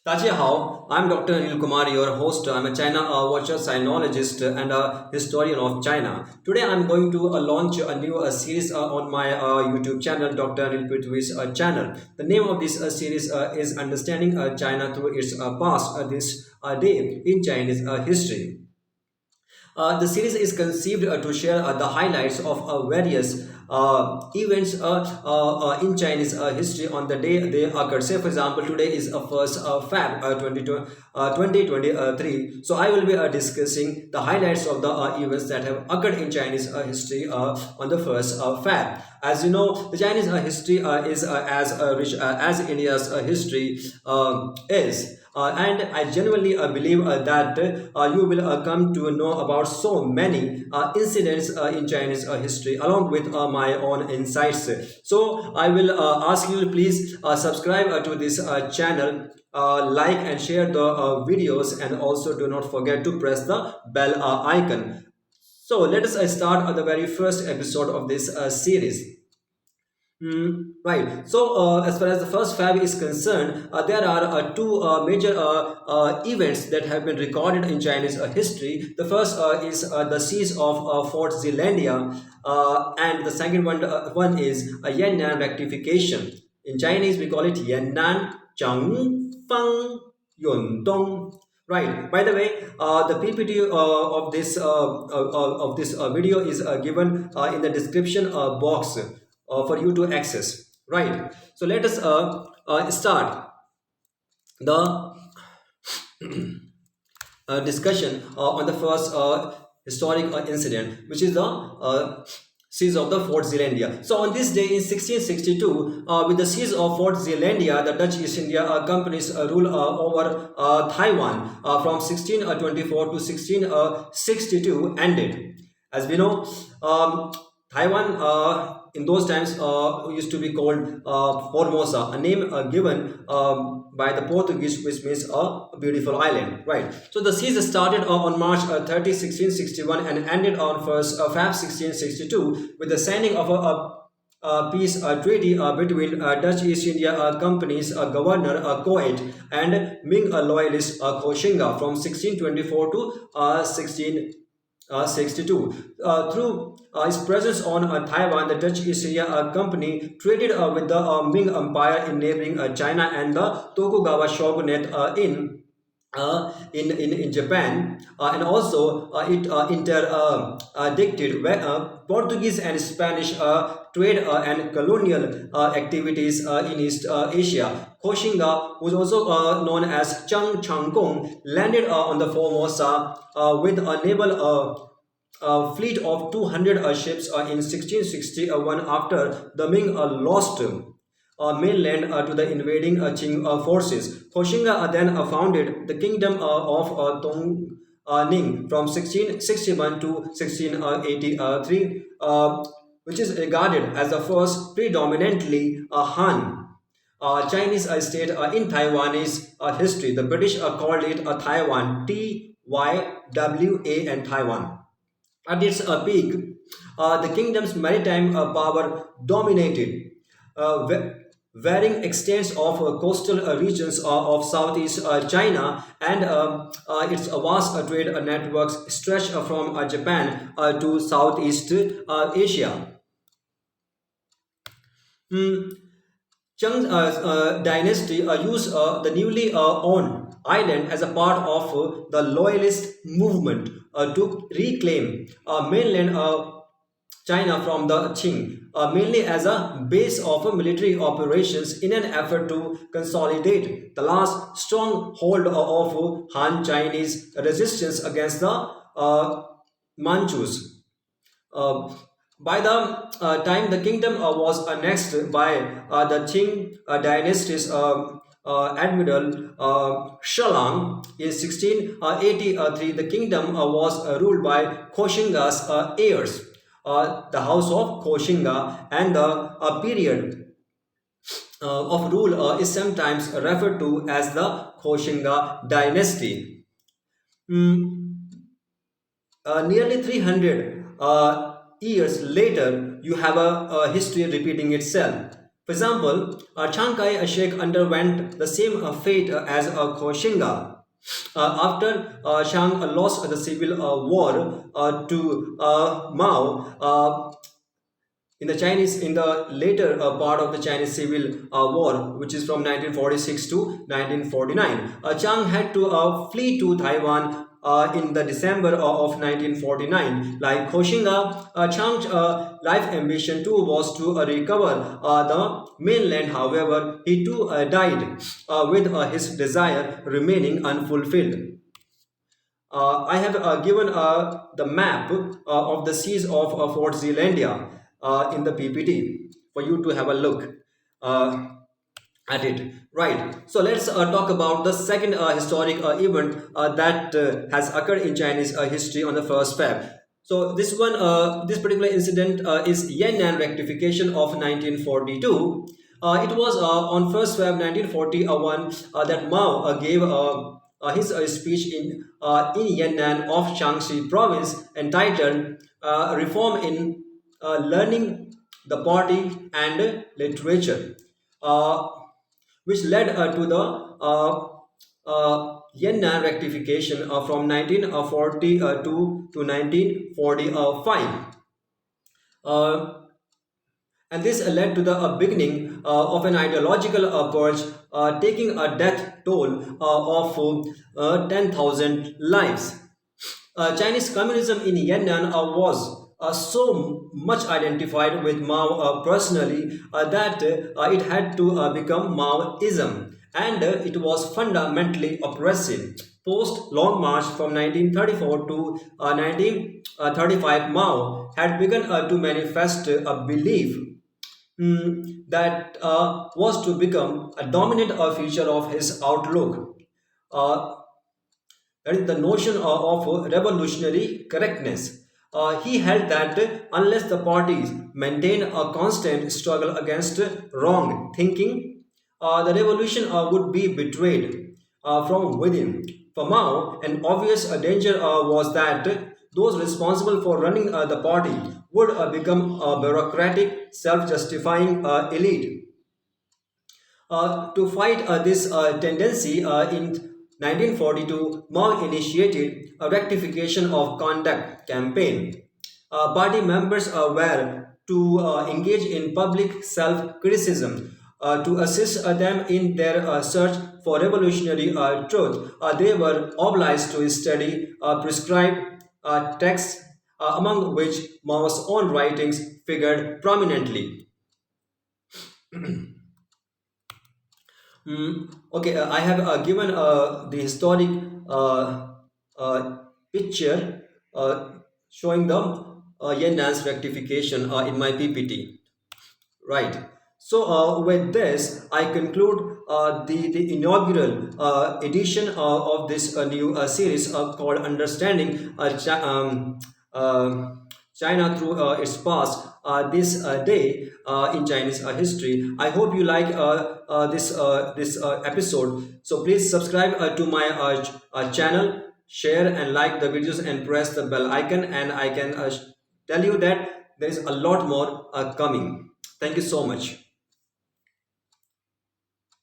Hao, I'm Dr. Anil Kumar, your host. I'm a China watcher, sinologist, and a historian of China. Today, I'm going to launch a new series on my YouTube channel, Dr. Anil Prithvi's channel. The name of this series is Understanding China Through Its Past, this day in Chinese history. The series is conceived to share the highlights of various events in Chinese history on the day they occurred. Say, for example, today is first Feb 2023. So, I will be discussing the highlights of the events that have occurred in Chinese history on the first Feb. As you know, the Chinese history is as rich as India's history is. And I genuinely believe that you will come to know about so many incidents in Chinese history along with my own insights. So I will ask you to please subscribe to this channel, like and share the videos, and also do not forget to press the bell icon. So let us start the very first episode of this series. Right. So, as far as the first Fab is concerned, there are two major events that have been recorded in Chinese history. The first is the siege of Fort Zealandia, and the second one is Yan'an rectification. In Chinese, we call it Yan'an Cheng Feng Yun Dong. Right. By the way, the PPT of this video is given in the description box for you to access. Right. So let us start the discussion on the first historic incident, which is the siege of the Fort Zealandia. So on this day in 1662, with the siege of Fort Zealandia, the Dutch East India Company's rule over Taiwan from 1624 to 1662 ended. As we know, Taiwan in those times used to be called Formosa, a name given by the Portuguese, which means a beautiful island. Right. So the siege started on March 30, 1661, and ended on 1st Feb 1662 with the signing of a peace treaty between Dutch East India Company's governor Coet and Ming loyalist Koxinga from 1624 to 62. Through his presence on Taiwan, the Dutch East India Company traded with the Ming Empire in neighboring China and the Tokugawa shogunate in Japan, and also it interdicted Portuguese and Spanish trade and colonial activities in East Asia. Koxinga, who is also known as Chang Changkong, landed on the Formosa with a naval fleet of 200 ships in 1661 after the Ming lost mainland to the invading Qing forces. Koxinga then founded the kingdom of Ning from 1661 to 1683, which is regarded as the first predominantly Han Chinese state in Taiwanese history. The British called it Taiwan, Tyawa, and Taiwan. At its peak, the kingdom's maritime power dominated varying extents of coastal regions of Southeast China, and its vast trade networks stretch from Japan to Southeast Asia. Hmm. Cheng's dynasty used the newly owned island as a part of the loyalist movement to reclaim mainland China from the Qing, mainly as a base of military operations in an effort to consolidate the last stronghold of Han Chinese resistance against the Manchus. Uh, by the time the kingdom was annexed by the Qing dynasty's admiral Shalang in 1683, the kingdom was ruled by Koxinga's heirs, the house of Koxinga, and the period of rule is sometimes referred to as the Koxinga dynasty. Mm, Nearly 300 years later, you have a history repeating itself. For example, Chiang Kai-shek underwent the same fate as Koshinga. After Chiang lost the civil war to Mao, in the Chinese, in the later part of the Chinese Civil War, which is from 1946 to 1949, Chiang had to flee to Taiwan in the December of 1949. Like Koshinga, Chiang's life ambition too was to recover the mainland. However, he too died with his desire remaining unfulfilled. I have given the map of the seas of Fort Zealandia in the PPT for you to have a look uh, at it. Right. So let's talk about the second historic event that has occurred in Chinese history on the first Feb. So this particular incident is Yan'an rectification of 1942. It was on 1st Feb 1941 that Mao gave his speech in Yan'an of Shaanxi province entitled Reform in Learning, the Party and Literature, uh, which led to the Yan'an rectification from 1942 to 1945. Uh, and this led to the beginning of an ideological purge, taking a death toll of 10,000 lives. Chinese communism in Yan'an was so much identified with Mao personally that it had to become Maoism, and it was fundamentally oppressive. Post Long March from 1934 to 1935, Mao had begun to manifest a belief that was to become a dominant feature of his outlook. Uh, that is the notion of revolutionary correctness. He held that unless the parties maintain a constant struggle against wrong thinking, the revolution would be betrayed from within. For Mao, an obvious danger was that those responsible for running the party would become a bureaucratic, self justifying elite. To fight this tendency, in 1942, Mao initiated a rectification of conduct campaign. Party members were to engage in public self-criticism, to assist them in their search for revolutionary truth. They were obliged to study prescribed texts, among which Mao's own writings figured prominently. Okay, I have given the historic uh, uh, picture showing the Yannan's rectification in my PPT. Right. So with this, I conclude the inaugural edition of this new series called Understanding China Through Its Past this day in Chinese history. I hope you like this episode. So please subscribe to my channel, share and like the videos, and press the bell icon. And I can tell you that there is a lot more coming. Thank you so much.